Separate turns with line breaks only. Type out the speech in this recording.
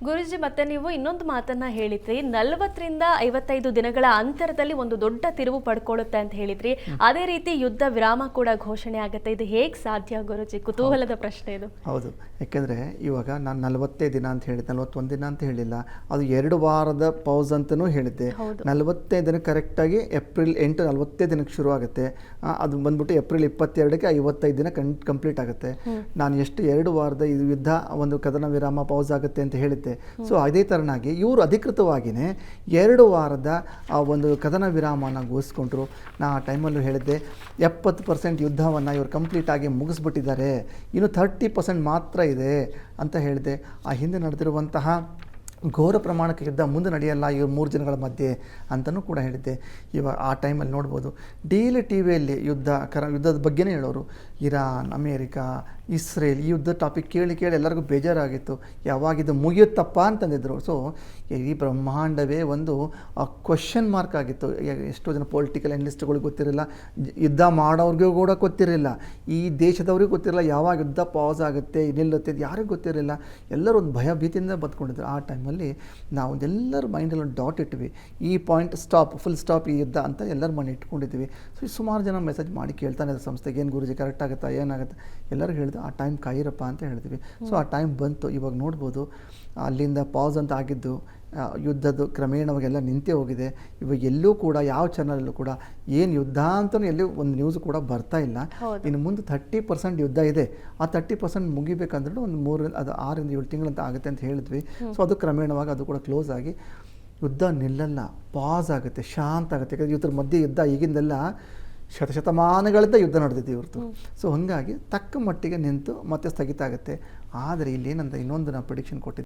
ಗುರುಜಿ ಮತ್ತೆ ನೀವು ಇನ್ನೊಂದು ಮಾತನ್ನ ಹೇಳಿದ್ರಿ, 40 ರಿಂದ 55 ದಿನಗಳ ಅಂತರದಲ್ಲಿ ಒಂದು ದೊಡ್ಡ ತಿರುವು ಪಡ್ಕೊಳ್ಳುತ್ತೆ ಅಂತ ಹೇಳಿದ್ರಿ. ಅದೇ ರೀತಿ ಯುದ್ಧ ವಿರಾಮ ಕೂಡ ಘೋಷಣೆ ಆಗುತ್ತೆ. ಇದು ಹೇಗೆ ಸಾಧ್ಯ ಗುರುಜಿ? ಕುತೂಹಲದ ಪ್ರಶ್ನೆ ಇದು.
ಹೌದು, ಯಾಕೆಂದರೆ ಇವಾಗ ನಾನು 45 ದಿನ ಅಂತ ಹೇಳಿದ್ದೆ, 41 ದಿನ ಅಂತ ಹೇಳಿಲ್ಲ, ಅದು 2 ವಾರದ ಪೌಸ್ ಅಂತಲೂ ಹೇಳಿದ್ದೆ. 45 ದಿನ ಕರೆಕ್ಟಾಗಿ ಏಪ್ರಿಲ್ 8 45 ದಿನಕ್ಕೆ ಶುರು ಆಗುತ್ತೆ. ಅದು ಬಂದ್ಬಿಟ್ಟು ಏಪ್ರಿಲ್ 22ಕ್ಕೆ 55 ದಿನ ಕಂಪ್ಲೀಟ್ ಆಗುತ್ತೆ. ನಾನು ಎಷ್ಟು 2 ವಾರದ ಇದು ಯುದ್ಧ ಒಂದು ಕದನ ವಿರಾಮ ಪೌಸ್ ಆಗುತ್ತೆ ಅಂತ ಹೇಳಿದ್ದೆ. ಸೊ ಅದೇ ಥರನಾಗಿ ಇವರು ಅಧಿಕೃತವಾಗಿಯೇ 2 ವಾರದ ಆ ಒಂದು ಕದನ ವಿರಾಮನ ಘೋಷಿಸ್ಕೊಂಡ್ರು. ನಾ ಆ ಟೈಮಲ್ಲೂ ಹೇಳಿದ್ದೆ 70% ಯುದ್ಧವನ್ನು ಇವರು ಕಂಪ್ಲೀಟಾಗಿ ಮುಗಿಸ್ಬಿಟ್ಟಿದ್ದಾರೆ, ಇನ್ನು 30% ಮಾತ್ರ ಇದೆ ಅಂತ ಹೇಳಿದೆ. ಆ ಹಿಂದೆ ನಡೆದಿರುವಂತಹ ಘೋರ ಪ್ರಮಾಣಕ್ಕೆ ಯುದ್ಧ ಮುಂದೆ ನಡೆಯಲ್ಲ ಇವರು 3 ಜನಗಳ ಮಧ್ಯೆ ಅಂತಲೂ ಕೂಡ ಹೇಳಿದ್ದೆ. ಇವಾಗ ಆ ಟೈಮಲ್ಲಿ ನೋಡ್ಬೋದು ಡೈಲಿ ಟಿ ವಿಯಲ್ಲಿ ಯುದ್ಧದ ಬಗ್ಗೆನೇ ಹೇಳೋರು. ಇರಾನ್, ಅಮೇರಿಕಾ, ಇಸ್ರೇಲ್ ಈ ಯುದ್ಧ ಟಾಪಿಕ್ ಕೇಳಿ ಎಲ್ಲರಿಗೂ ಬೇಜಾರಾಗಿತ್ತು. ಯಾವಾಗಿದ್ದು ಮುಗಿಯುತ್ತಪ್ಪ ಅಂತಂದಿದ್ರು. ಸೊ ಈ ಬ್ರಹ್ಮಾಂಡವೇ ಒಂದು ಕ್ವಶನ್ ಮಾರ್ಕ್ ಆಗಿತ್ತು. ಎಷ್ಟೋ ಜನ ಪೊಲಿಟಿಕಲ್ ಅನಲಿಸ್ಟ್ಗಳಿಗೆ ಗೊತ್ತಿರಲಿಲ್ಲ, ಯುದ್ಧ ಮಾಡೋರಿಗೂ ಕೂಡ ಗೊತ್ತಿರಲಿಲ್ಲ, ಈ ದೇಶದವ್ರಿಗೂ ಗೊತ್ತಿರಲಿಲ್ಲ ಯಾವಾಗ ಯುದ್ಧ ಪಾಸ್ ಆಗುತ್ತೆ ನಿಲ್ಲುತ್ತೆ ಯಾರಿಗೂ ಗೊತ್ತಿರಲಿಲ್ಲ. ಎಲ್ಲರೂ ಒಂದು ಭಯ ಭೀತಿಯಿಂದ ಬದುಕೊಂಡಿದ್ರು. ಆ ಟೈಮಲ್ಲಿ ನಾವು ಎಲ್ಲರ ಮೈಂಡಲ್ಲಿ ಒಂದು ಡಾಟ್ ಇಟ್ವಿ, ಈ ಪಾಯಿಂಟ್ ಸ್ಟಾಪ್, ಫುಲ್ ಸ್ಟಾಪ್ ಈ ಯುದ್ಧ ಅಂತ ಎಲ್ಲರ ಮನೆ ಇಟ್ಕೊಂಡಿದ್ವಿ. ಸೊ ಸುಮಾರು ಜನ ಮೆಸೇಜ್ ಮಾಡಿ ಕೇಳ್ತಾನೆ ಇದ್ದಾರೆ ಸಂಸ್ಥೆಗೆ, ಏನು ಗುರುಜಿ ಕರೆಕ್ಟ್ ಆಗುತ್ತಾ, ಏನಾಗುತ್ತೆ, ಎಲ್ಲರೂ ಹೇಳಿದ್ರು ಆ ಟೈಮ್ ಕಾಯಿರಪ್ಪ ಅಂತ ಹೇಳಿದ್ವಿ. ಸೊ ಆ ಟೈಮ್ ಬಂತು. ಇವಾಗ ನೋಡ್ಬೋದು ಅಲ್ಲಿಂದ ಪಾಸ್ ಅಂತ ಆಗಿದ್ದು ಯುದ್ಧದ್ದು ಕ್ರಮೇಣವಾಗೆಲ್ಲ ನಿಂತೇ ಹೋಗಿದೆ. ಇವಾಗ ಎಲ್ಲೂ ಕೂಡ ಯಾವ ಚಾನಲಲ್ಲೂ ಕೂಡ ಏನು ಯುದ್ಧ ಅಂತಲೂ ಎಲ್ಲೂ ಒಂದು ನ್ಯೂಸ್ ಕೂಡ ಬರ್ತಾ ಇಲ್ಲ. ಇನ್ನು ಮುಂದೆ 30% ಯುದ್ಧ ಇದೆ. ಆ 30% ಮುಗಿಬೇಕಂದ್ರೆ ಒಂದು 6 ರಿಂದ 7 ತಿಂಗಳಂತ ಆಗುತ್ತೆ ಅಂತ ಹೇಳಿದ್ವಿ. ಸೊ ಅದು ಕ್ರಮೇಣವಾಗಿ ಅದು ಕೂಡ ಕ್ಲೋಸ್ ಆಗಿ ಯುದ್ಧ ನಿಲ್ಲಲ್ಲ, ಪಾಸ್ ಆಗುತ್ತೆ, ಶಾಂತ ಆಗುತ್ತೆ. ಯಾಕಂದರೆ ಇವ್ರ ಮಧ್ಯೆ ಯುದ್ಧ ಈಗಿಂದೆಲ್ಲ ಶತಮಾನಗಳಿಂದ ಯುದ್ಧ ನಡೆದಿದೆ ಇವ್ರದ್ದು. ಸೊ ಹಾಗಾಗಿ ತಕ್ಕ ಮಟ್ಟಿಗೆ ನಿಂತು ಮತ್ತೆ ಸ್ಥಗಿತ ಆಗುತ್ತೆ. ಆದರೆ ಇಲ್ಲೇನಂತ ಇನ್ನೊಂದು ನಾನು ಪ್ರಿಡಿಕ್ಷನ್ ಕೊಟ್ಟಿದ್ದೆ.